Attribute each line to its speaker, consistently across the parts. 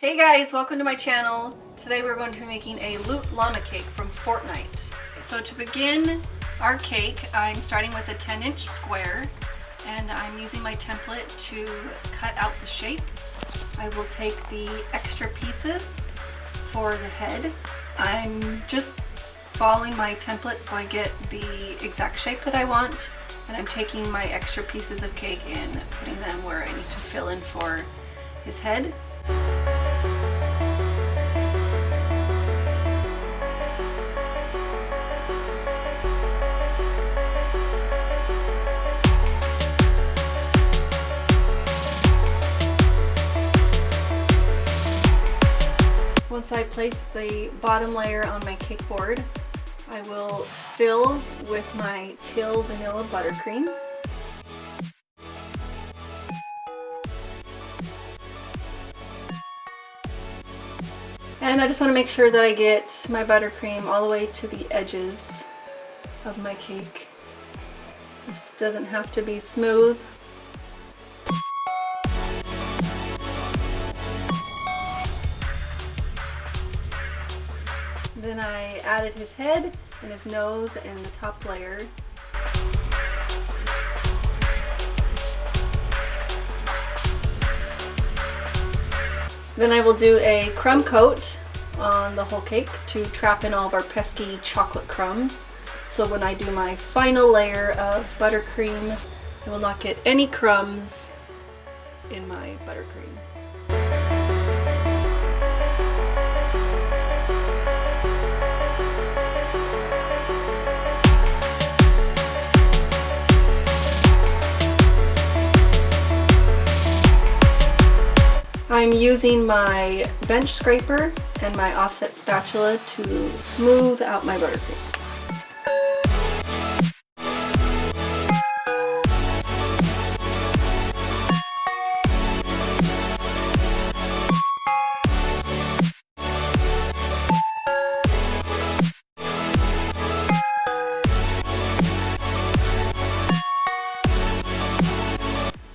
Speaker 1: Hey guys, welcome to my channel. Today we're going to be making a Loot llama cake from Fortnite. So to begin our cake, I'm starting with a 10-inch square and I'm using my template to cut out the shape. I will take the extra pieces for the head. I'm just following my template so I get the exact shape that I want, and I'm taking my extra pieces of cake and putting them where I need to fill in for his head. Once I place the bottom layer on my cake board, I will fill with my Till vanilla buttercream. And I just want to make sure that I get my buttercream all the way to the edges of my cake. This doesn't have to be smooth. Then I added his head and his nose and the top layer. Then I will do a crumb coat on the whole cake to trap in all of our pesky chocolate crumbs. So when I do my final layer of buttercream, I will not get any crumbs in my buttercream. I'm using my bench scraper and my offset spatula to smooth out my buttercream.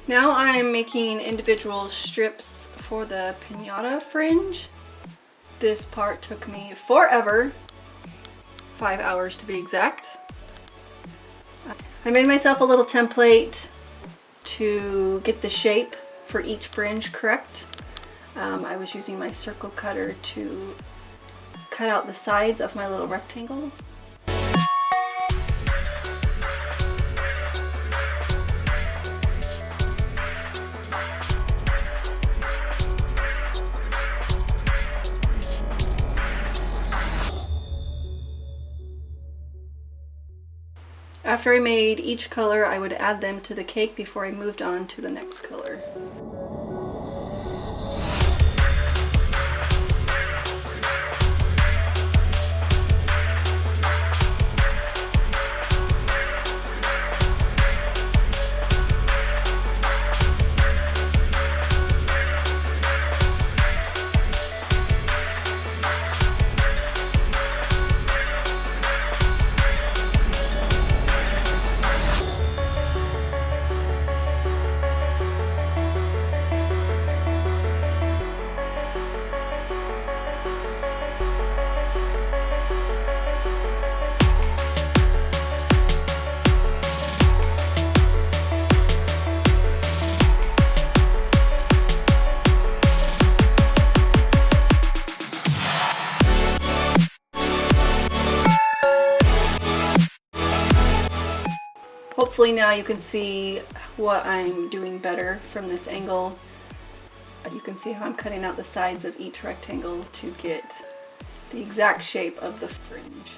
Speaker 1: Now I'm making individual strips for the piñata fringe. This part took me forever, 5 hours to be exact. I made myself a little template to get the shape for each fringe correct. I was using my circle cutter to cut out the sides of my little rectangles. After I made each color, I would add them to the cake before I moved on to the next color. Hopefully now you can see what I'm doing better from this angle. You can see how I'm cutting out the sides of each rectangle to get the exact shape of the fringe.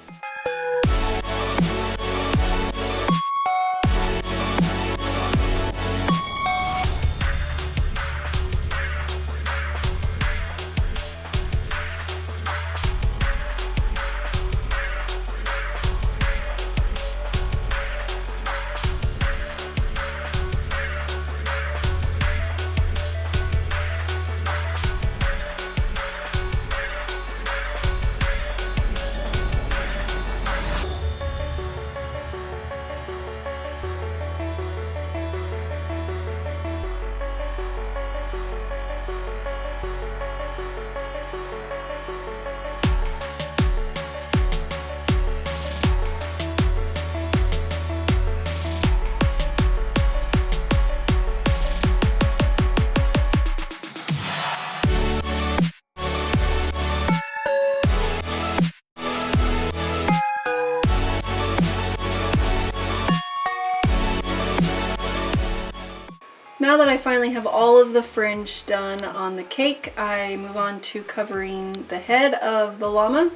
Speaker 1: now that I finally have all of the fringe done on the cake, I move on to covering the head of the llama,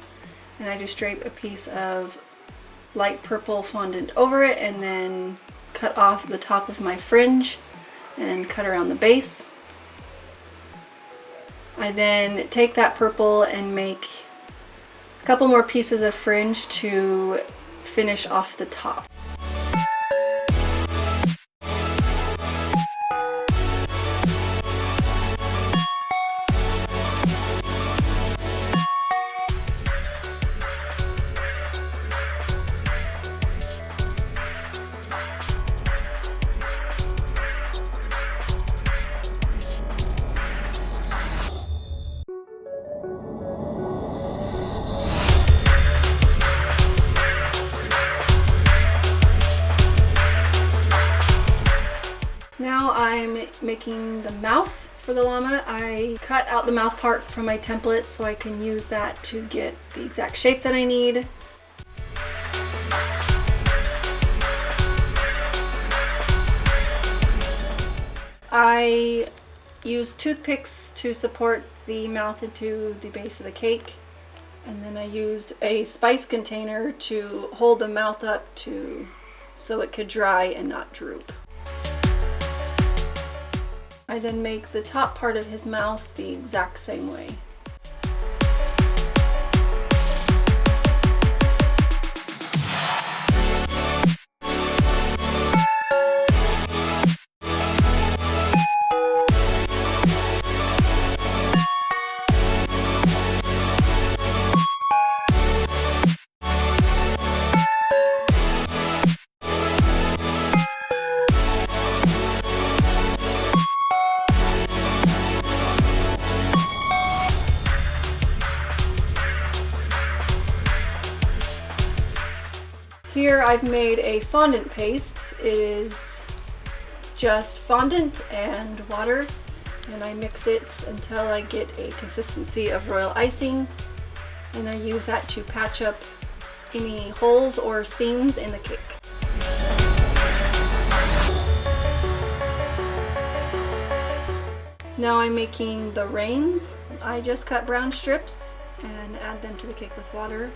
Speaker 1: and I just drape a piece of light purple fondant over it and then cut off the top of my fringe and cut around the base. I then take that purple and make a couple more pieces of fringe to finish off the top. Now I'm making the mouth for the llama. I cut out the mouth part from my template so I can use that to get the exact shape that I need. I used toothpicks to support the mouth into the base of the cake, and then I used a spice container to hold the mouth up so it could dry and not droop. I then make the top part of his mouth the exact same way. Here I've made a fondant paste. It is just fondant and water, and I mix it until I get a consistency of royal icing, and I use that to patch up any holes or seams in the cake. Now I'm making the reins. I just cut brown strips and add them to the cake with water.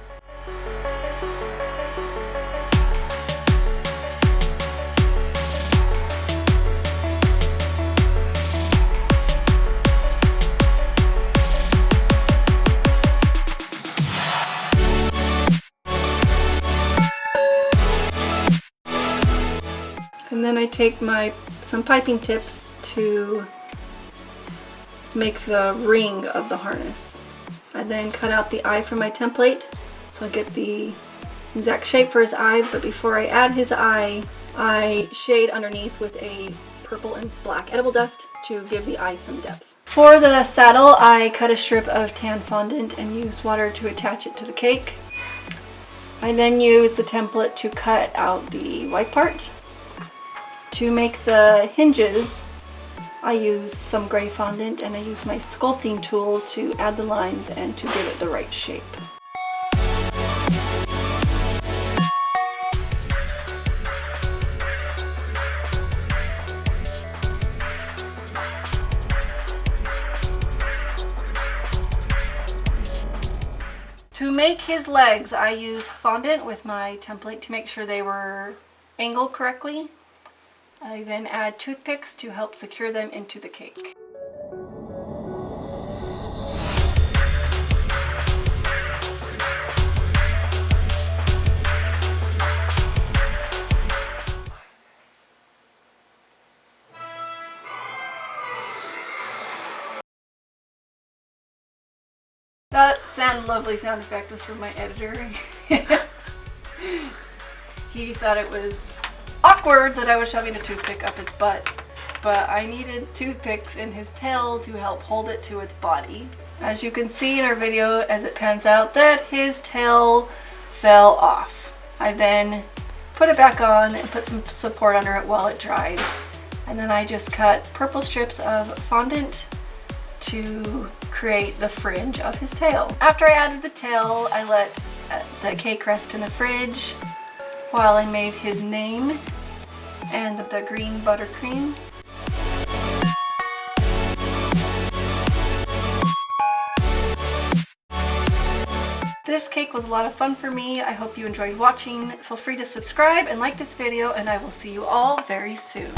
Speaker 1: And then I take some piping tips to make the ring of the harness. I then cut out the eye from my template so I get the exact shape for his eye, but before I add his eye, I shade underneath with a purple and black edible dust to give the eye some depth. For the saddle, I cut a strip of tan fondant and use water to attach it to the cake. I then use the template to cut out the white part. To make the hinges, I use some gray fondant and I use my sculpting tool to add the lines and to give it the right shape. To make his legs, I use fondant with my template to make sure they were angled correctly. I then add toothpicks to help secure them into the cake. That lovely sound effect was from my editor. He thought it was awkward that I was shoving a toothpick up its butt, but I needed toothpicks in his tail to help hold it to its body. As you can see in our video as it pans out, that his tail fell off. I then put it back on and put some support under it while it dried, and then I just cut purple strips of fondant to create the fringe of his tail. After I added the tail, I let the cake rest in the fridge while I made his name and the green buttercream. This cake was a lot of fun for me. I hope you enjoyed watching. Feel free to subscribe and like this video, and I will see you all very soon.